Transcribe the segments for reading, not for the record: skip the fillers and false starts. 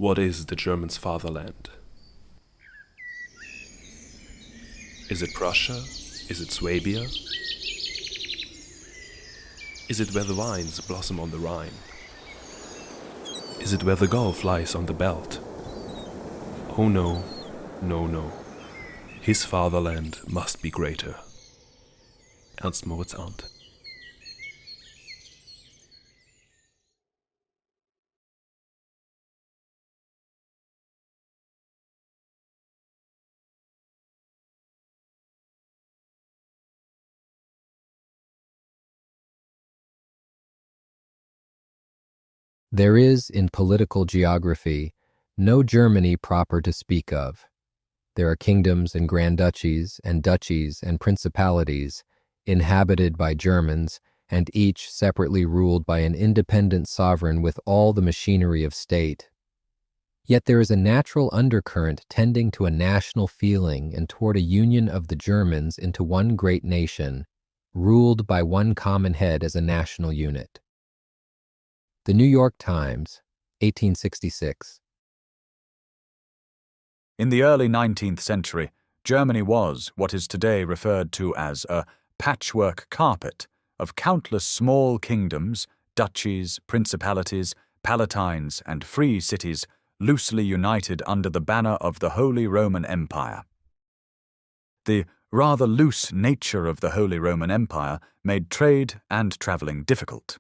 What is the Germans' fatherland? Is it Prussia? Is it Swabia? Is it where the vines blossom on the Rhine? Is it where the Gulf lies on the belt? Oh no, no, no. His fatherland must be greater. Ernst Moritz Arndt. There is, in political geography, no Germany proper to speak of. There are kingdoms and grand duchies and principalities inhabited by Germans, and each separately ruled by an independent sovereign with all the machinery of state. Yet there is a natural undercurrent tending to a national feeling and toward a union of the Germans into one great nation, ruled by one common head as a national unit. The New York Times, 1866. In the early 19th century, Germany was what is today referred to as a patchwork carpet of countless small kingdoms, duchies, principalities, palatines, and free cities loosely united under the banner of the Holy Roman Empire. The rather loose nature of the Holy Roman Empire made trade and traveling difficult.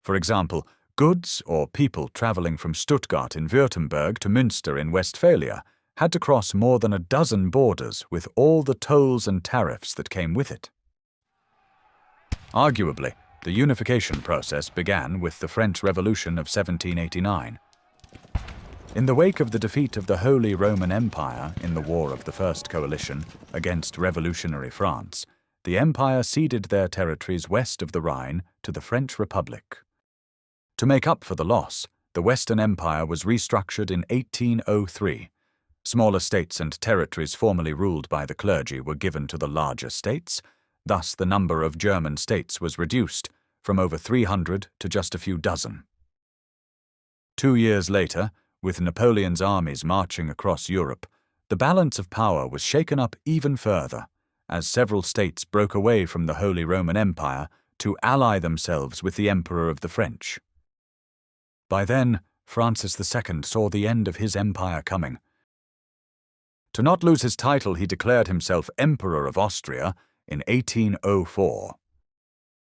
For example, goods or people traveling from Stuttgart in Württemberg to Münster in Westphalia had to cross more than a dozen borders with all the tolls and tariffs that came with it. Arguably, the unification process began with the French Revolution of 1789. In the wake of the defeat of the Holy Roman Empire in the War of the First Coalition against revolutionary France, the empire ceded their territories west of the Rhine to the French Republic. To make up for the loss, the Western Empire was restructured in 1803. Smaller states and territories formerly ruled by the clergy were given to the larger states. Thus, the number of German states was reduced from over 300 to just a few dozen. 2 years later, with Napoleon's armies marching across Europe, the balance of power was shaken up even further, as several states broke away from the Holy Roman Empire to ally themselves with the Emperor of the French. By then, Francis II saw the end of his empire coming. To not lose his title, he declared himself Emperor of Austria in 1804.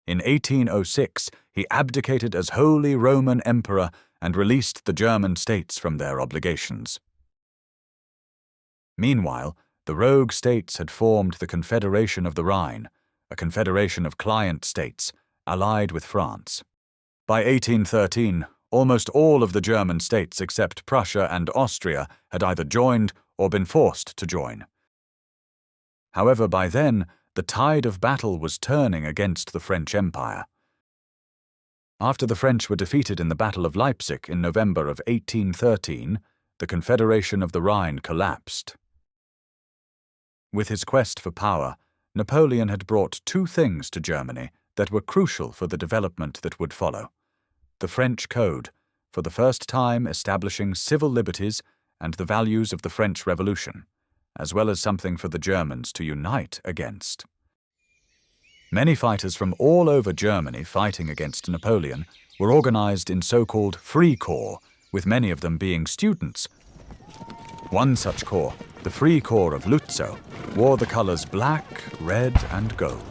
In 1806, he abdicated as Holy Roman Emperor and released the German states from their obligations. Meanwhile, the rogue states had formed the Confederation of the Rhine, a confederation of client states, allied with France. By 1813, almost all of the German states except Prussia and Austria had either joined or been forced to join. However, by then, the tide of battle was turning against the French Empire. After the French were defeated in the Battle of Leipzig in November of 1813, the Confederation of the Rhine collapsed. With his quest for power, Napoleon had brought two things to Germany that were crucial for the development that would follow. The French Code, for the first time establishing civil liberties and the values of the French Revolution, as well as something for the Germans to unite against. Many fighters from all over Germany fighting against Napoleon were organized in so-called Free Corps, with many of them being students. One such corps, the Free Corps of Lutzow, wore the colors black, red, and gold.